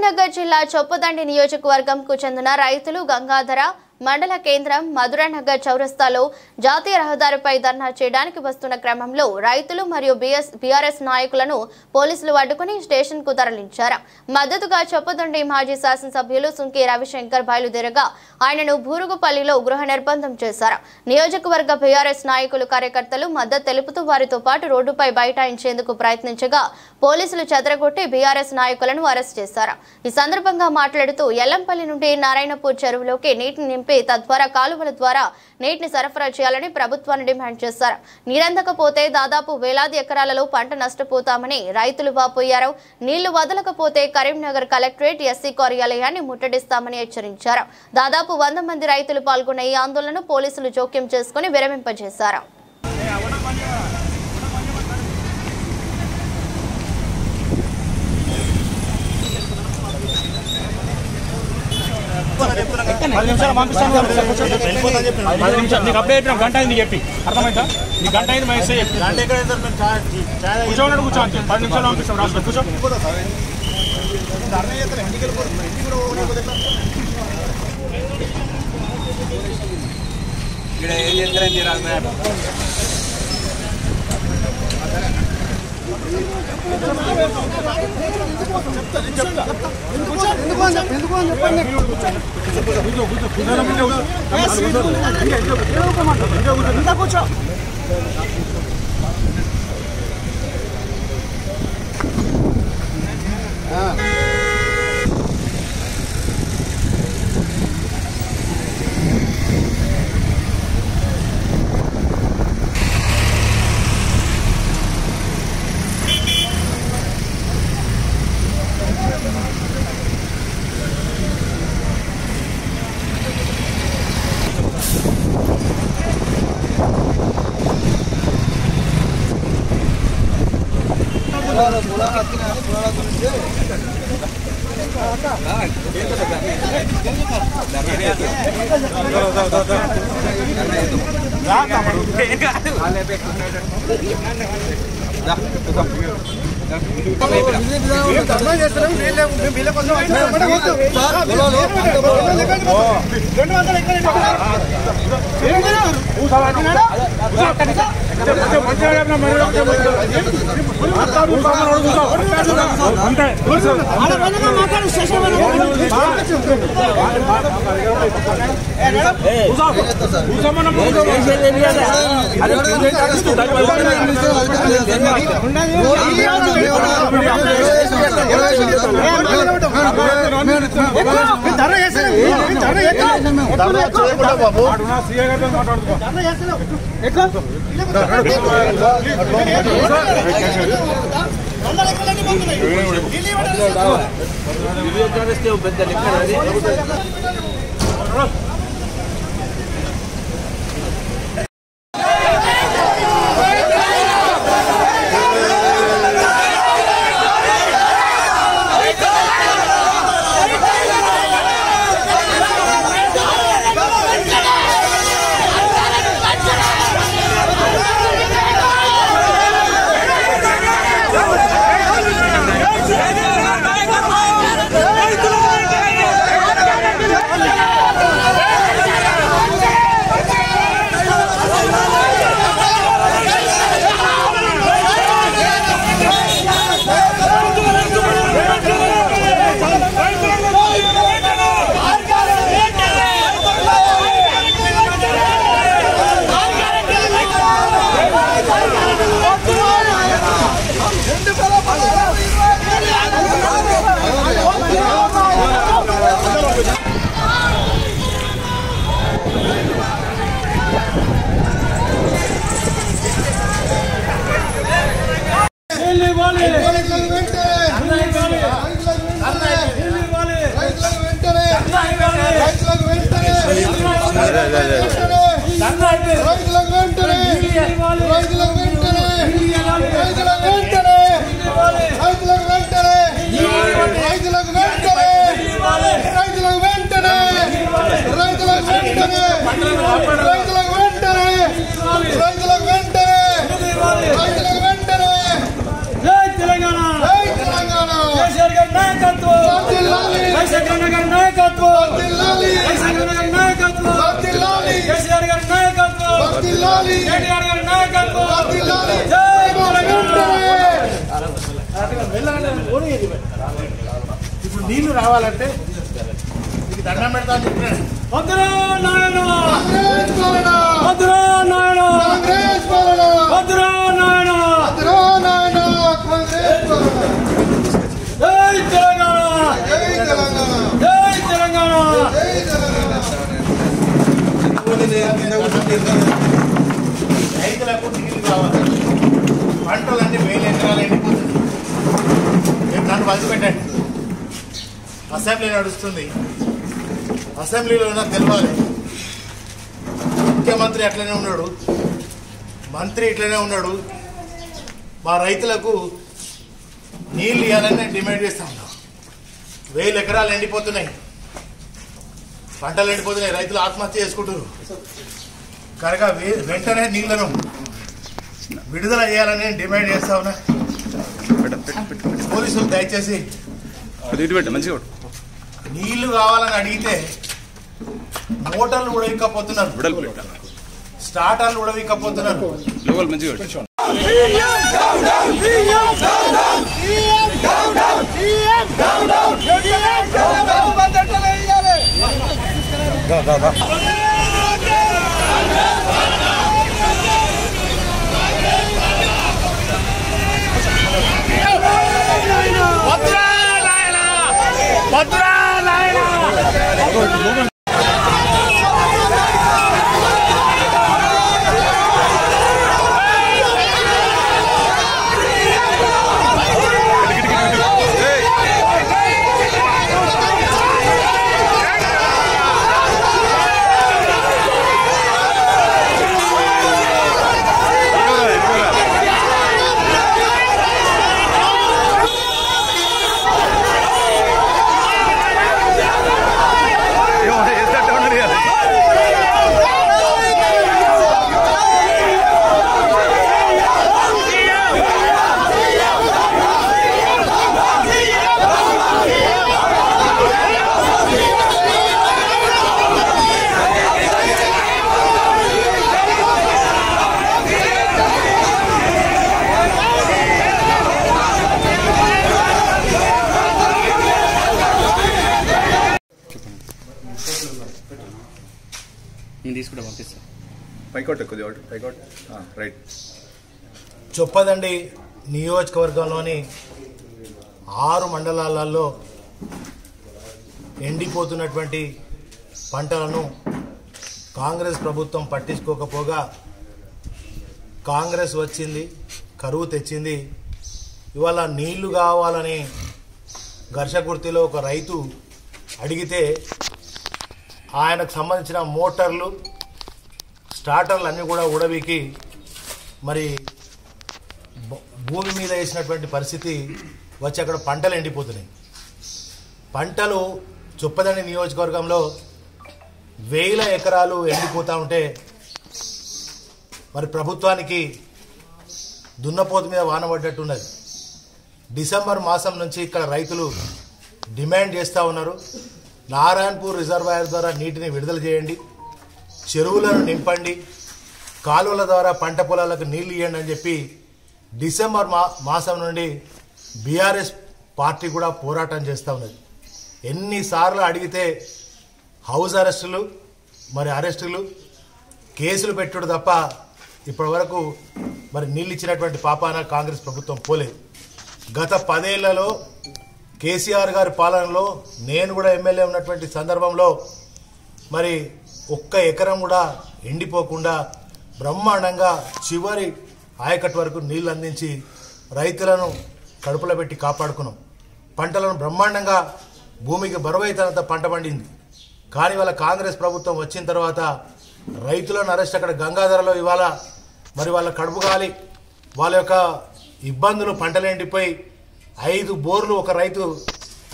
కరీంనగర్ జిల్లా చొప్పదండి నియోజకవర్గంకు చెందిన రైతులు గంగాధర మండల కేంద్రం మధురానగర్ చౌరస్తాలో జాతీయ రహదారిపై ధర్నా చేయడానికి వస్తున్న క్రమంలో రైతులు మరియు బీఆర్ఎస్ నాయకులను పోలీసులు అడ్డుకుని స్టేషన్ కు తరలించారు. మద్దతుగా చొప్పదండి మాజీ శాసనసభ్యులు సుంకే రవిశంకర్ బయలుదేరగా ఆయనను బూరుగుపల్లిలో గృహ నిర్బంధం చేశారు. నియోజకవర్గ బీఆర్ఎస్ నాయకులు కార్యకర్తలు మద్దతు తెలుపుతూ వారితో పాటు రోడ్డుపై బైఠాయించేందుకు ప్రయత్నించగా పోలీసులు చెదరగొట్టి బీఆర్ఎస్ నాయకులను అరెస్ట్ చేశారు. ఈ సందర్భంగా మాట్లాడుతూ ఎల్లంపల్లి నుండి నారాయణపూర్ చెరువులోకి నీటిని తద్వారా కాలువల ద్వారా నీటిని సరఫరా చేయాలని ప్రభుత్వాన్ని డిమాండ్ చేశారు. నీరందకపోతే దాదాపు వేలాది ఎకరాలలో పంట నష్టపోతామని రైతులు వాపోయారు. నీళ్లు వదలకపోతే కరీంనగర్ కలెక్టరేట్ ఎస్సీ కార్యాలయాన్ని ముట్టడిస్తామని హెచ్చరించారు. దాదాపు 100 మంది రైతులు పాల్గొన్న ఈ ఆందోళనను పోలీసులు జోక్యం చేసుకుని విరమింపజేశారు. గంట అయింది చెప్పి అర్థమైందా? నీ గంట అయింది మహేష్ కూర్చోన్నాడు కూర్చో 10 నిమిషాలు పంపిస్తాం రాష్ట్ర కూర్చో. ఇక్కడ ఏం చేస్తారని రాదు తెలంగాణ ఇప్పుడు నీళ్లు రావాలంటే ఇది దండం పెడతా అని చెప్పినాడు. రైతులకు నీళ్లు కావాలి, పంటలన్నీ 1000 ఎకరాలు ఎండిపోతుంది. మీరు నన్ను వదిలిపెట్టండి. అసెంబ్లీ నడుస్తుంది, అసెంబ్లీలో తెలవాలి. ముఖ్యమంత్రి అట్లనే ఉన్నాడు, మంత్రి ఇట్లనే ఉన్నాడు. మా రైతులకు నీళ్ళు ఇవ్వాలని నేను డిమాండ్ చేస్తా ఉన్నా. 1000 ఎకరాలు ఎండిపోతున్నాయి, పంటలు ఎండిపోతున్నాయి, రైతులు ఆత్మహత్య చేసుకుంటారు. కనుక వెంటనే నీళ్లను విడుదల చేయాలని నేను డిమాండ్ చేస్తా ఉన్నా. పోలీసులు దయచేసి నీళ్లు కావాలని అడిగితే మోటార్లు ఉడవికపోతున్నారు, స్టార్టర్లు ఉడవికపోతున్నారు. చొప్పదండి నియోజకవర్గంలోని 6 మండలాలలో ఎండిపోతున్నటువంటి పంటలను కాంగ్రెస్ ప్రభుత్వం పట్టించుకోకపోగా కాంగ్రెస్ వచ్చింది, కరువు తెచ్చింది. ఇవాళ నీళ్లు కావాలని ఘర్షకుర్తిలో ఒక రైతు అడిగితే ఆయనకు సంబంధించిన మోటార్లు, స్టార్టర్లు అన్నీ కూడా ఉడవికి మరి భూమి మీద వేసినటువంటి పరిస్థితి వచ్చి అక్కడ పంటలు ఎండిపోతున్నాయి. పంటలు చొప్పదండి నియోజకవర్గంలో 1000 ఎకరాలు ఎండిపోతూ ఉంటే మరి ప్రభుత్వానికి దున్నపోతు మీద వానబడ్డట్టున్నది. డిసెంబర్ మాసం నుంచి ఇక్కడ రైతులు డిమాండ్ చేస్తూ ఉన్నారు. నారాయణపూర్ రిజర్వాయర్ ద్వారా నీటిని విడుదల చేయండి, చెరువులను నింపండి, కాలువల ద్వారా పంట పొలాలకు నీళ్లు ఇవ్వండి అని చెప్పి డిసెంబర్ మాసం నుండి బీఆర్ఎస్ పార్టీ కూడా పోరాటం చేస్తూ ఉన్నది. ఎన్నిసార్లు అడిగితే హౌస్ అరెస్టులు, మరి అరెస్టులు, కేసులు పెట్టుడు తప్ప ఇప్పటి వరకు మరి నీళ్ళు ఇచ్చినటువంటి పాపాన కాంగ్రెస్ ప్రభుత్వం పోలేదు. గత 10 ఏళ్లలో కేసీఆర్ గారి పాలనలో నేను కూడా ఎమ్మెల్యే ఉన్నటువంటి సందర్భంలో మరి 1 ఎకరం కూడా ఎండిపోకుండా బ్రహ్మాండంగా చివరి ఆయకట్టు వరకు నీళ్లు అందించి రైతులను కడుపులో పెట్టి కాపాడుకున్నాం. పంటలను బ్రహ్మాండంగా భూమికి బరువైతనంత పంట పండింది. కానీ వాళ్ళ కాంగ్రెస్ ప్రభుత్వం వచ్చిన తర్వాత రైతులను అరెస్ట్ అక్కడ గంగాధరలో ఇవాళ మరి వాళ్ళ కడుపు గాలి, వాళ్ళ యొక్క ఇబ్బందులు, పంటలు ఎండిపోయి 5 బోర్లు, ఒక రైతు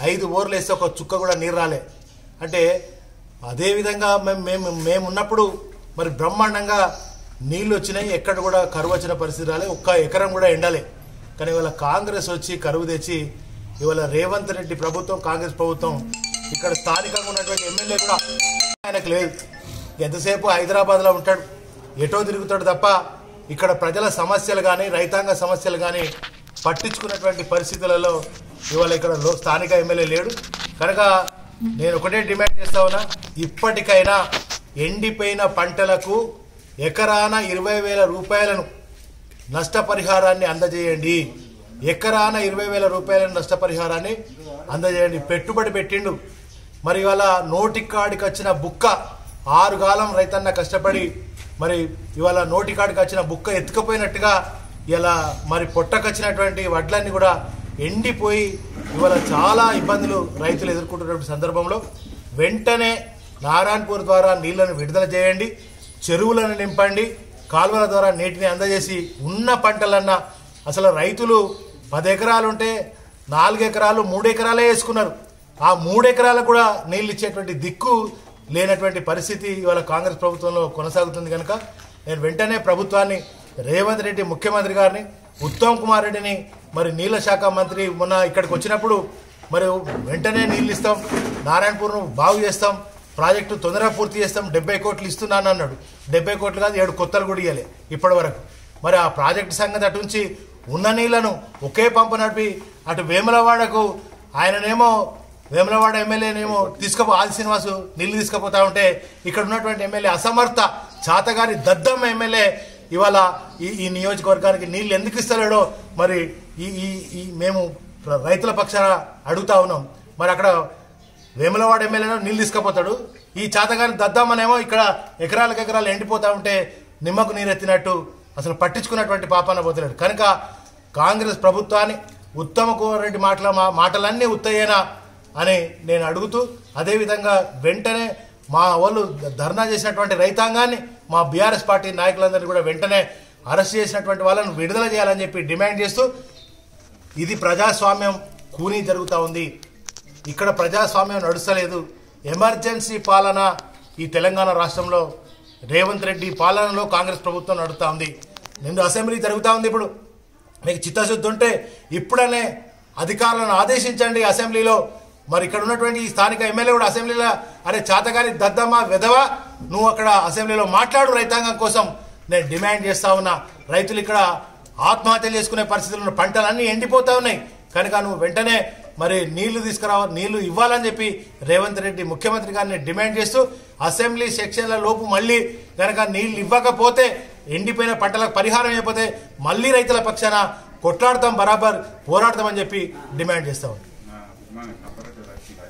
5 బోర్లు వేస్తే ఒక చుక్క కూడా నీరు రాలే. అంటే అదేవిధంగా మేము ఉన్నప్పుడు మరి బ్రహ్మాండంగా నీళ్ళు వచ్చినాయి, ఎక్కడ కూడా కరువు వచ్చిన పరిస్థితి రాలే, 1 ఎకరం కూడా ఎండలే. కానీ ఇవాళ కాంగ్రెస్ వచ్చి కరువు తెచ్చి ఇవాళ రేవంత్ రెడ్డి ప్రభుత్వం, కాంగ్రెస్ ప్రభుత్వం ఇక్కడ స్థానికంగా ఉన్నటువంటి ఎమ్మెల్యే కూడా ఆయనకు లేదు. ఎంతసేపు హైదరాబాద్లో ఉంటాడు, ఎటో తిరుగుతాడు తప్ప ఇక్కడ ప్రజల సమస్యలు కానీ రైతాంగ సమస్యలు కానీ పట్టించుకున్నటువంటి పరిస్థితులలో ఇవాళ ఇక్కడ స్థానిక ఎమ్మెల్యే లేడు. కనుక నేను ఒకటే డిమాండ్ చేస్తా ఉన్నా, ఇప్పటికైనా ఎండిపోయిన పంటలకు ఎకరాన 20,000 రూపాయలను నష్టపరిహారాన్ని అందజేయండి. ఎకరాన 20,000 రూపాయల నష్టపరిహారాన్ని అందజేయండి. పెట్టుబడి పెట్టిండు, మరి ఇవాళ నోటికాడికి వచ్చిన బుక్క 6 కాలం రైతన్న కష్టపడి మరి ఇవాళ నోటికాడికి వచ్చిన బుక్క ఎత్తుకపోయినట్టుగా ఇలా మరి పొట్టకొచ్చినటువంటి వడ్లన్నీ కూడా ఎండిపోయి ఇవాళ చాలా ఇబ్బందులు రైతులు ఎదుర్కొంటున్నటువంటి సందర్భంలో వెంటనే నారాయణపూర్ ద్వారా నీళ్లను విడుదల చేయండి, చెరువులను నింపండి, కాలువల ద్వారా నీటిని అందజేసి ఉన్న పంటలన్నా అసలు రైతులు 10 ఎకరాలు ఉంటే 4 ఎకరాలు 3 ఎకరాలే వేసుకున్నారు. ఆ 3 ఎకరాలకు కూడా నీళ్ళు ఇచ్చేటువంటి దిక్కు లేనటువంటి పరిస్థితి ఇవాళ కాంగ్రెస్ ప్రభుత్వంలో కొనసాగుతుంది. కనుక నేను వెంటనే ప్రభుత్వాన్ని, రేవంత్ రెడ్డి ముఖ్యమంత్రి గారిని, ఉత్తమ్ కుమార్ రెడ్డిని, మరి నీళ్ల శాఖ మంత్రి మొన్న ఇక్కడికి వచ్చినప్పుడు మరి వెంటనే నీళ్ళు ఇస్తాం, నారాయణపూర్ను బాగు చేస్తాం, ప్రాజెక్టు తొందరగా పూర్తి చేస్తాం, 70 కోట్లు ఇస్తున్నాను అన్నాడు. 70 కోట్లు కాదు, 7 కొత్తలు కూడా ఇవ్వాలి ఇప్పటి వరకు. మరి ఆ ప్రాజెక్టు సంగతి అటుంచి ఉన్న నీళ్లను ఒకే పంపు నడిపి అటు వేములవాడకు ఆయననేమో వేములవాడ ఎమ్మెల్యేనేమో ఆది శ్రీనివాసు నీళ్లు తీసుకుపోతా ఉంటే ఇక్కడ ఉన్నటువంటి ఎమ్మెల్యే అసమర్థ చాతగారి దద్దమ్మ ఎమ్మెల్యే ఇవాళ ఈ నియోజకవర్గానికి నీళ్లు ఎందుకు ఇస్తలేడో మరి ఈ మేము రైతుల పక్షాన అడుగుతా ఉన్నాం. మరి అక్కడ వేములవాడ ఎమ్మెల్యేనో నీళ్లు తీసుకుపోతాడు, ఈ చాతగారి దద్దమ్మనేమో ఇక్కడ ఎకరాలకు ఎకరాలు ఎండిపోతా ఉంటే నిమ్మకు నీరెత్తినట్టు అసలు పట్టించుకున్నటువంటి పాపాన పోతున్నాడు. కనుక కాంగ్రెస్ ప్రభుత్వాన్ని ఉత్తమ్ కుమార్ రెడ్డి మాటలన్నీ ఉత్తయ్యేనా అని నేను అడుగుతూ, అదేవిధంగా వెంటనే మా వాళ్ళు ధర్నా చేసినటువంటి రైతాంగాన్ని, మా బీఆర్ఎస్ పార్టీ నాయకులందరినీ కూడా వెంటనే అరెస్ట్ చేసినటువంటి వాళ్ళను విడుదల చేయాలని చెప్పి డిమాండ్ చేస్తూ, ఇది ప్రజాస్వామ్యం కూనీ జరుగుతూ ఉంది, ఇక్కడ ప్రజాస్వామ్యం నడుస్తలేదు, ఎమర్జెన్సీ పాలన ఈ తెలంగాణ రాష్ట్రంలో రేవంత్ రెడ్డి పాలనలో కాంగ్రెస్ ప్రభుత్వం నడుస్తూ ఉంది. నిండు అసెంబ్లీ జరుగుతూ ఉంది. ఇప్పుడు మీకు చిత్తశుద్ధి ఉంటే ఇప్పుడనే అధికారులను ఆదేశించండి అసెంబ్లీలో. మరి ఇక్కడ ఉన్నటువంటి ఈ స్థానిక ఎమ్మెల్యే కూడా అసెంబ్లీలో అరే చాతగాని దద్దమ్మ వెధవ నువ్వు అక్కడ అసెంబ్లీలో మాట్లాడు రైతాంగం కోసం నేను డిమాండ్ చేస్తా ఉన్నా. రైతులు ఇక్కడ ఆత్మహత్యలు చేసుకునే పరిస్థితుల్లో పంటలన్నీ ఎండిపోతా ఉన్నాయి. కనుక నువ్వు వెంటనే మరి నీళ్లు ఇవ్వాలని చెప్పి రేవంత్ రెడ్డి ముఖ్యమంత్రి గారిని డిమాండ్ చేస్తూ, అసెంబ్లీ సెక్షన్ల లోపు మళ్ళీ కనుక నీళ్లు ఇవ్వకపోతే, ఎండిపోయిన పంటలకు పరిహారం అయిపోతే మళ్ళీ రైతుల పక్షాన కొట్లాడతాం, బరాబర్ పోరాడతామని చెప్పి డిమాండ్ చేస్తా ఉన్నాం.